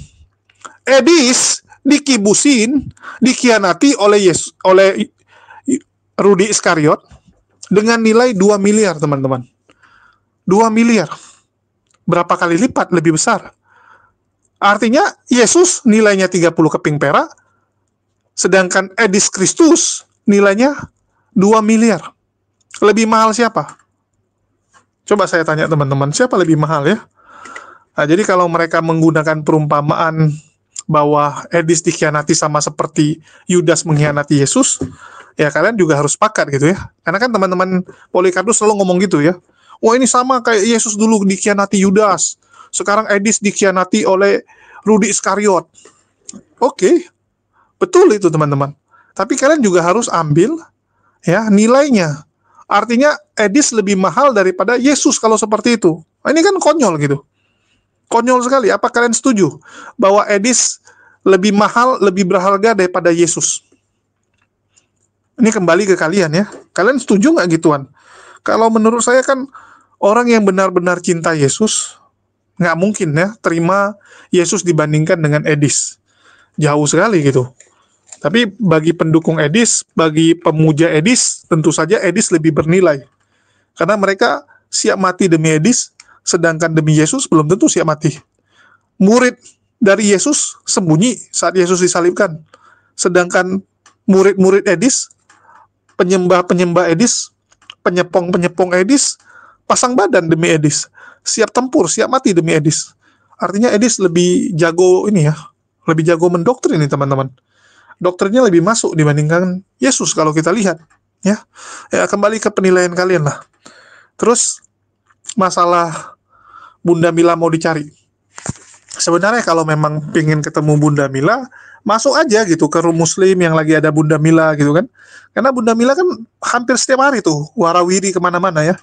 Edis dikibusin, dikhianati oleh Rudi Iskariot dengan nilai 2 miliar, teman-teman. 2 miliar. Berapa kali lipat lebih besar. Artinya, Yesus nilainya 30 keping perak, sedangkan Edis Kristus nilainya 2 miliar. Lebih mahal siapa? Coba saya tanya teman-teman, siapa lebih mahal ya? Nah, jadi kalau mereka menggunakan perumpamaan bahwa Edis dikhianati sama seperti Yudas mengkhianati Yesus, ya kalian juga harus sepakat gitu ya. Karena kan teman-teman Polikarpus selalu ngomong gitu ya. Wah, ini sama kayak Yesus dulu dikhianati Yudas. Sekarang Edis dikhianati oleh Rudi Iskariot. Oke, betul itu teman-teman. Tapi kalian juga harus ambil ya nilainya. Artinya Edis lebih mahal daripada Yesus kalau seperti itu. Nah, ini kan konyol gitu. Konyol sekali. Apa kalian setuju bahwa Edis lebih mahal, lebih berharga daripada Yesus? Ini kembali ke kalian ya. Kalian setuju nggak gituan? Kalau menurut saya kan orang yang benar-benar cinta Yesus nggak mungkin ya terima Yesus dibandingkan dengan Edis. Jauh sekali gitu. Tapi bagi pendukung Edis, bagi pemuja Edis, tentu saja Edis lebih bernilai. Karena mereka siap mati demi Edis, sedangkan demi Yesus belum tentu siap mati. Murid dari Yesus sembunyi saat Yesus disalibkan. Sedangkan murid-murid Edis, penyembah-penyembah Edis, penyepong-penyepong Edis, pasang badan demi Edis. Siap tempur, siap mati demi Edis. Artinya Edis lebih jago ini ya, lebih jago mendoktrin ini teman-teman. Doktrinnya lebih masuk dibandingkan Yesus kalau kita lihat. Ya, kembali ke penilaian kalian lah. Terus, masalah Bunda Mila mau dicari. Sebenarnya kalau memang pengen ketemu Bunda Mila, masuk aja gitu ke room muslim yang lagi ada Bunda Mila gitu kan. Karena Bunda Mila kan hampir setiap hari tuh warawiri kemana-mana ya.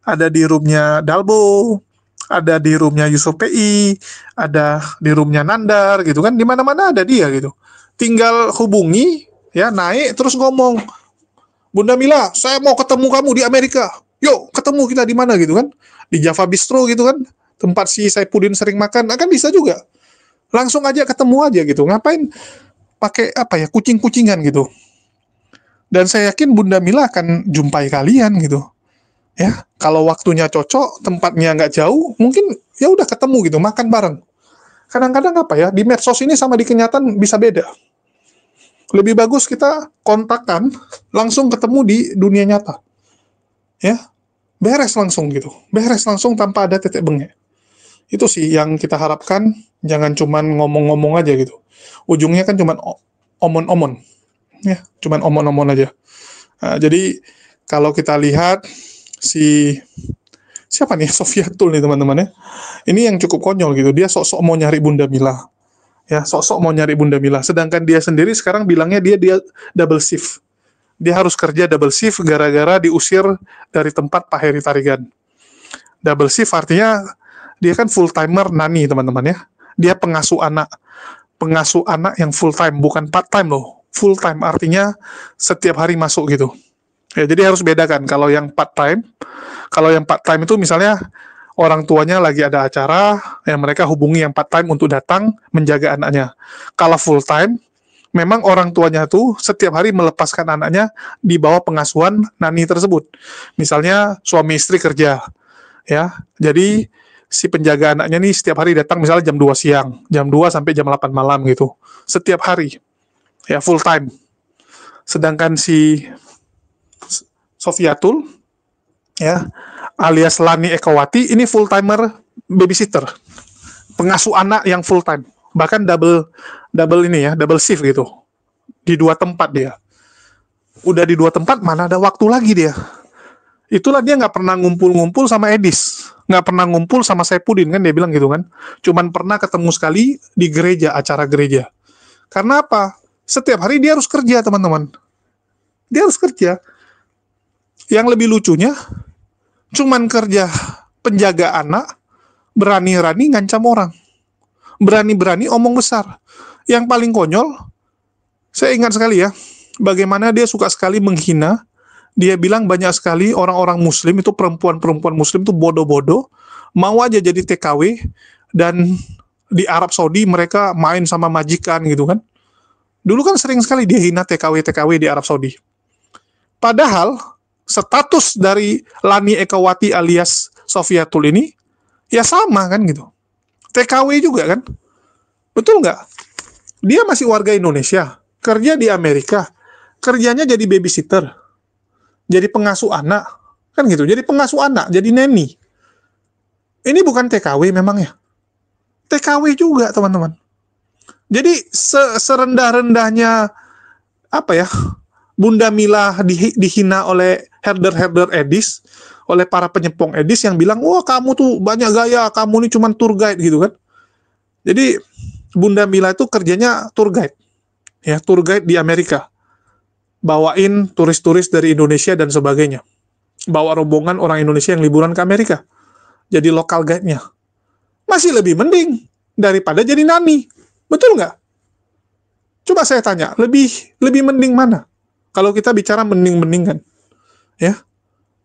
Ada di roomnya Dalbo, ada di roomnya Yusuf PI, ada di roomnya Nandar gitu kan. Di mana-mana ada dia gitu. Tinggal hubungi ya, naik terus ngomong, Bunda Mila, saya mau ketemu kamu di Amerika. Yuk, ketemu kita di mana gitu kan. Di Java Bistro gitu kan. Tempat si Saipudin sering makan, kan bisa juga. Langsung aja ketemu aja gitu. Ngapain pakai apa ya, kucing-kucingan gitu. Dan saya yakin Bunda Mila akan jumpai kalian gitu. Ya, kalau waktunya cocok, tempatnya nggak jauh, mungkin ya udah ketemu gitu, makan bareng. Kadang-kadang apa ya, di medsos ini sama di kenyataan bisa beda. Lebih bagus kita kontakkan, langsung ketemu di dunia nyata. Ya, beres langsung gitu. Beres langsung tanpa ada tetek bengek. Itu sih yang kita harapkan, jangan cuman ngomong-ngomong aja gitu. Ujungnya kan cuman omon-omon. Ya, cuman omon-omon aja. Nah, jadi kalau kita lihat siapa nih, Sofiatul nih teman-teman ya. Ini yang cukup konyol gitu. Dia sok-sok mau nyari Bunda Mila. Ya, sok-sok mau nyari Bunda Mila. Sedangkan dia sendiri sekarang bilangnya dia double shift. Dia harus kerja double shift gara-gara diusir dari tempat Pak Heri Tarigan. Double shift artinya dia kan full timer nani teman-teman ya. Dia pengasuh anak yang full time, bukan part time loh. Full time artinya setiap hari masuk gitu. Ya, jadi harus bedakan. Kalau yang part time itu misalnya orang tuanya lagi ada acara, yang mereka hubungi yang part time untuk datang menjaga anaknya. Kalau full time, memang orang tuanya tuh setiap hari melepaskan anaknya di bawah pengasuhan nani tersebut. Misalnya suami istri kerja, ya. Jadi si penjaga anaknya nih setiap hari datang misalnya jam 2 siang, jam 2 sampai jam 8 malam gitu. Setiap hari. Ya, full time. Sedangkan si Sofiatul, ya, alias Lani Ekawati, ini full timer babysitter, pengasuh anak yang full time, bahkan double ini ya, double shift gitu, di 2 tempat dia. Udah di 2 tempat, mana ada waktu lagi dia. Itulah dia nggak pernah ngumpul-ngumpul sama Edis, nggak pernah ngumpul sama Saipudin, kan dia bilang gitu kan. Cuman pernah ketemu sekali di gereja, acara gereja. Karena apa? Setiap hari dia harus kerja, teman-teman. Dia harus kerja. Yang lebih lucunya, cuman kerja penjaga anak, berani-berani ngancam orang. Berani-berani omong besar. Yang paling konyol, saya ingat sekali ya, bagaimana dia suka sekali menghina. Dia bilang banyak sekali orang-orang muslim itu, perempuan-perempuan muslim itu bodoh-bodoh, mau aja jadi TKW, dan di Arab Saudi mereka main sama majikan gitu kan. Dulu kan sering sekali dia hina TKW-TKW di Arab Saudi. Padahal status dari Lani Ekawati alias Sofiatul ini ya sama kan gitu. TKW juga kan. Betul nggak? Dia masih warga Indonesia, kerja di Amerika, kerjanya jadi babysitter, jadi pengasuh anak, kan gitu. Jadi pengasuh anak, jadi nanny. Ini bukan TKW memang ya. TKW juga, teman-teman. Jadi serendah-rendahnya apa ya? Bunda Mila dihina oleh herder-herder Edis, oleh para penyepong Edis yang bilang, "Wah, kamu tuh banyak gaya, kamu ini cuma tour guide," gitu kan. Jadi Bunda Mila itu kerjanya tour guide. Ya, tour guide di Amerika. Bawain turis-turis dari Indonesia dan sebagainya. Bawa rombongan orang Indonesia yang liburan ke Amerika. Jadi lokal guide-nya. Masih lebih mending daripada jadi nani. Betul nggak? Coba saya tanya, lebih mending mana? Kalau kita bicara mending-mendingan. Ya.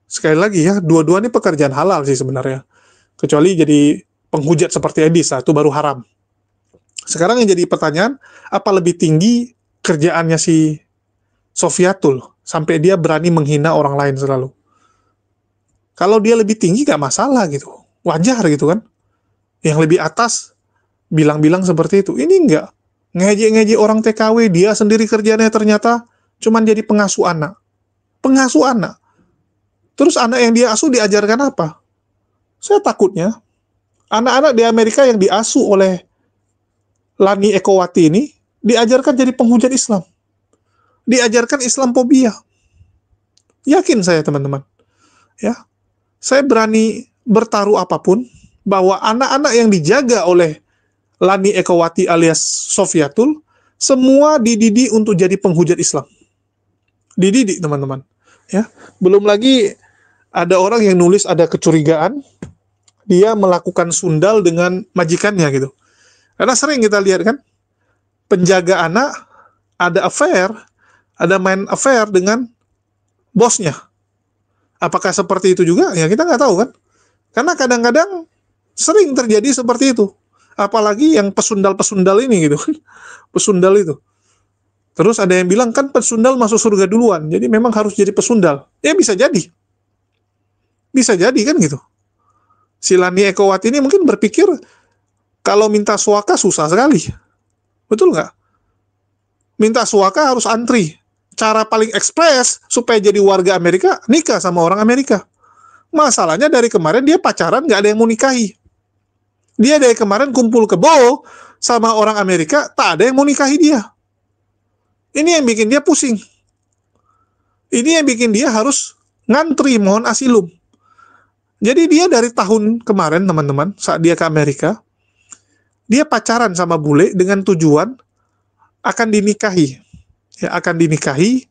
Sekali lagi ya, dua-dua ini pekerjaan halal sih sebenarnya. Kecuali jadi penghujat seperti Edis, itu baru haram. Sekarang yang jadi pertanyaan, apa lebih tinggi kerjaannya si Sofiatul sampai dia berani menghina orang lain selalu? Kalau dia lebih tinggi gak masalah gitu, wajar gitu kan. Yang lebih atas bilang-bilang seperti itu. Ini enggak, ngejek-ngejek orang TKW, dia sendiri kerjanya ternyata cuman jadi pengasuh anak. Pengasuh anak. Terus anak yang dia asuh diajarkan apa? Saya takutnya anak-anak di Amerika yang diasuh oleh Lani Ekawati ini diajarkan jadi penghujat Islam. Diajarkan Islamophobia. Yakin saya, teman-teman. Ya. Saya berani bertaruh apapun bahwa anak-anak yang dijaga oleh Lani Ekawati alias Sofiatul semua dididik untuk jadi penghujat Islam. Dididik, teman-teman. Ya. Belum lagi ada orang yang nulis ada kecurigaan dia melakukan sundal dengan majikannya gitu. Karena sering kita lihat kan, penjaga anak ada affair, ada main affair dengan bosnya. Apakah seperti itu juga? Ya kita nggak tahu kan. Karena kadang-kadang sering terjadi seperti itu. Apalagi yang pesundal-pesundal ini gitu kan. Pesundal itu. Terus ada yang bilang kan pesundal masuk surga duluan. Jadi memang harus jadi pesundal. Ya bisa jadi. Bisa jadi kan gitu. Si Lani Ekawati ini mungkin berpikir kalau minta suaka susah sekali. Betul nggak? Minta suaka harus antri. Cara paling ekspres supaya jadi warga Amerika, nikah sama orang Amerika. Masalahnya dari kemarin dia pacaran, nggak ada yang mau nikahi. Dia dari kemarin kumpul kebo sama orang Amerika, tak ada yang mau nikahi dia. Ini yang bikin dia pusing. Ini yang bikin dia harus ngantri mohon asilum. Jadi dia dari tahun kemarin, teman-teman, saat dia ke Amerika, dia pacaran sama bule dengan tujuan akan dinikahi. Ya, akan dinikahi,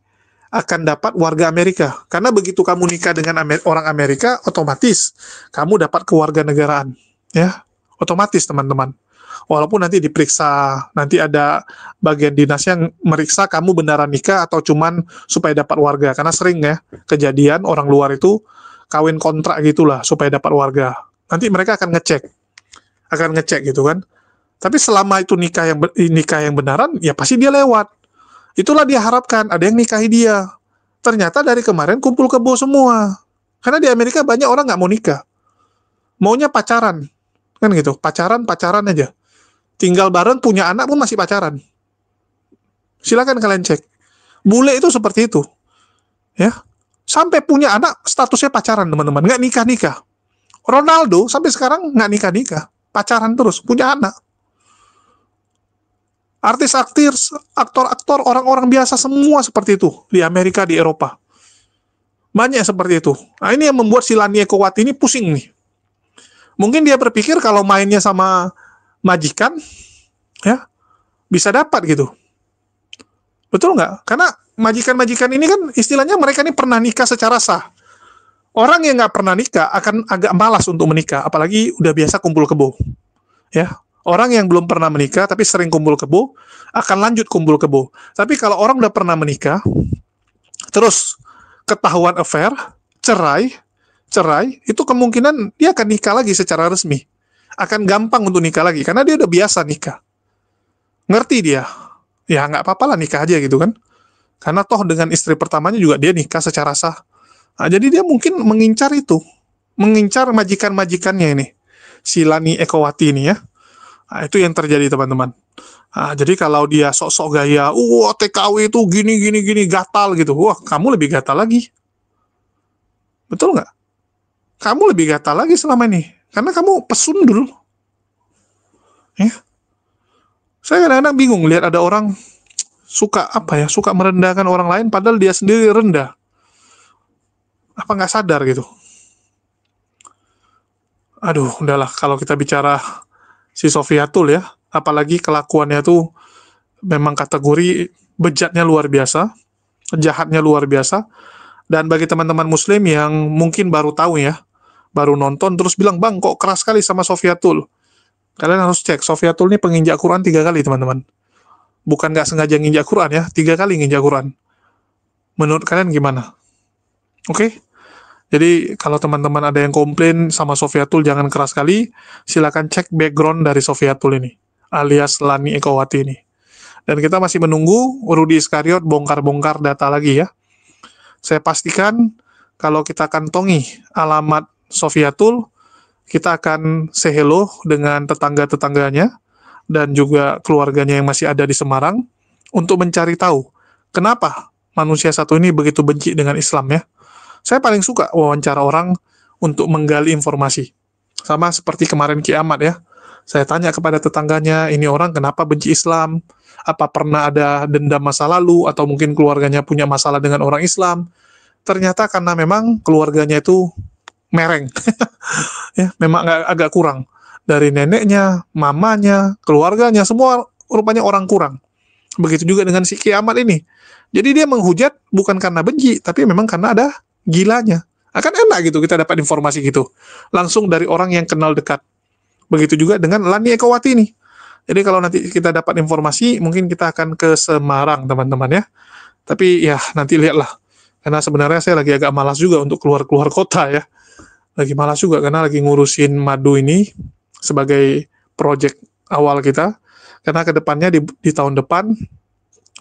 akan dapat warga Amerika. Karena begitu kamu nikah dengan orang Amerika, otomatis kamu dapat kewarganegaraan. Ya, otomatis, teman-teman. Walaupun nanti diperiksa, nanti ada bagian dinas yang meriksa kamu beneran nikah atau cuman supaya dapat warga. Karena sering ya, kejadian orang luar itu kawin kontrak gitulah supaya dapat warga. Nanti mereka akan ngecek gitu kan. Tapi selama itu nikah yang benaran, ya pasti dia lewat. Itulah dia harapkan, ada yang nikahi dia. Ternyata dari kemarin kumpul kebo semua. Karena di Amerika banyak orang nggak mau nikah. Maunya pacaran. Kan gitu, pacaran aja. Tinggal bareng, punya anak pun masih pacaran. Silakan kalian cek. Bule itu seperti itu. Ya. Sampai punya anak, statusnya pacaran, teman-teman. Nggak nikah-nikah. Ronaldo sampai sekarang nggak nikah-nikah. Pacaran terus, punya anak. Artis-artis, aktor-aktor, orang-orang biasa semua seperti itu. Di Amerika, di Eropa. Banyak seperti itu. Nah, ini yang membuat si Lani Ekowati ini pusing nih. Mungkin dia berpikir kalau mainnya sama majikan, ya, bisa dapat gitu. Betul nggak? Karena majikan-majikan ini kan istilahnya mereka ini pernah nikah secara sah. Orang yang nggak pernah nikah akan agak malas untuk menikah, apalagi udah biasa kumpul kebo. Ya, orang yang belum pernah menikah tapi sering kumpul kebo akan lanjut kumpul kebo. Tapi kalau orang udah pernah menikah, terus ketahuan affair, cerai, itu kemungkinan dia akan nikah lagi secara resmi. Akan gampang untuk nikah lagi, karena dia udah biasa nikah. Ngerti dia. Ya nggak apa-apa lah nikah aja gitu kan. Karena toh dengan istri pertamanya juga dia nikah secara sah. Nah, jadi dia mungkin mengincar itu. Mengincar majikan-majikannya ini. Si Lani Ekowati ini ya. Nah, itu yang terjadi teman-teman. Nah, jadi kalau dia sok-sok gaya, TKW itu gini, gatal gitu. Wah, kamu lebih gatal lagi. Betul nggak? Kamu lebih gatal lagi selama ini. Karena kamu pesundul. Ya. Saya kadang-kadang bingung lihat ada orang suka merendahkan orang lain padahal dia sendiri rendah. Apa nggak sadar gitu? Aduh, udahlah kalau kita bicara si Sofiatul ya, apalagi kelakuannya tuh memang kategori bejatnya luar biasa, jahatnya luar biasa. Dan bagi teman-teman muslim yang mungkin baru tahu ya, baru nonton terus bilang, "Bang, kok keras sekali sama Sofiatul?" Kalian harus cek, Sofiatul ini penginjak Quran 3 kali, teman-teman. Bukan nggak sengaja nginjak Quran ya, 3 kali nginjak Quran. Menurut kalian gimana? Oke? Jadi, kalau teman-teman ada yang komplain sama Sofiatul jangan keras kali, silakan cek background dari Sofiatul ini, alias Lani Ekowati ini. Dan kita masih menunggu Rudy Iskariot bongkar-bongkar data lagi ya. Saya pastikan kalau kita kantongi alamat Sofiatul, kita akan say hello dengan tetangga-tetangganya dan juga keluarganya yang masih ada di Semarang untuk mencari tahu kenapa manusia satu ini begitu benci dengan Islam ya. Saya paling suka wawancara orang untuk menggali informasi. Sama seperti kemarin Kiamat ya. Saya tanya kepada tetangganya, ini orang kenapa benci Islam? Apa pernah ada dendam masa lalu atau mungkin keluarganya punya masalah dengan orang Islam? Ternyata karena memang keluarganya itu mereng. Ya, memang agak kurang. Dari neneknya, mamanya, keluarganya, semua rupanya orang kurang. Begitu juga dengan si Kiamat ini. Jadi dia menghujat bukan karena benci, tapi memang karena ada gilanya. Akan enak gitu kita dapat informasi gitu. Langsung dari orang yang kenal dekat. Begitu juga dengan Lani Ekowati ini. Jadi kalau nanti kita dapat informasi, mungkin kita akan ke Semarang, teman-teman ya. Tapi ya, nanti lihatlah. Karena sebenarnya saya lagi agak malas juga untuk keluar-keluar kota ya. Lagi malas juga karena lagi ngurusin madu ini sebagai project awal kita. Karena ke depannya di tahun depan,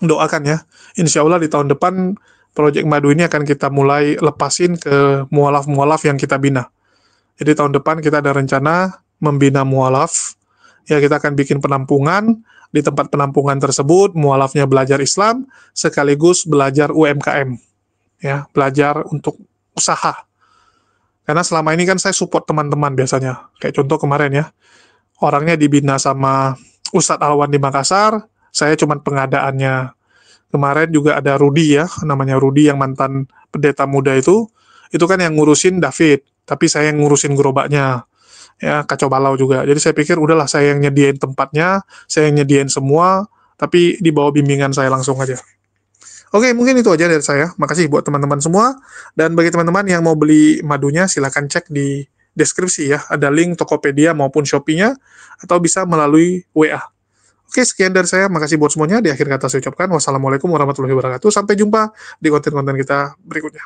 doakan ya, insya Allah di tahun depan project madu ini akan kita mulai lepasin ke mualaf-mualaf yang kita bina. Jadi tahun depan kita ada rencana membina mualaf. Ya, kita akan bikin penampungan. Di tempat penampungan tersebut, mualafnya belajar Islam, sekaligus belajar UMKM. Ya, belajar untuk usaha. Karena selama ini kan saya support teman-teman biasanya. Kayak contoh kemarin ya, orangnya dibina sama Ustadz Alwan di Makassar, saya cuma pengadaannya. Kemarin juga ada Rudy ya, namanya Rudy yang mantan pendeta muda itu kan yang ngurusin David, tapi saya yang ngurusin gerobaknya. Ya, kacau balau juga. Jadi saya pikir udahlah saya yang nyediain tempatnya, saya yang nyediain semua, tapi di bawah bimbingan saya langsung aja. Oke, mungkin itu aja dari saya. Makasih buat teman-teman semua. Dan bagi teman-teman yang mau beli madunya, silakan cek di deskripsi ya. Ada link Tokopedia maupun Shopee-nya, atau bisa melalui WA. Oke, sekian dari saya. Makasih buat semuanya. Di akhir kata saya ucapkan wassalamualaikum warahmatullahi wabarakatuh. Sampai jumpa di konten-konten kita berikutnya.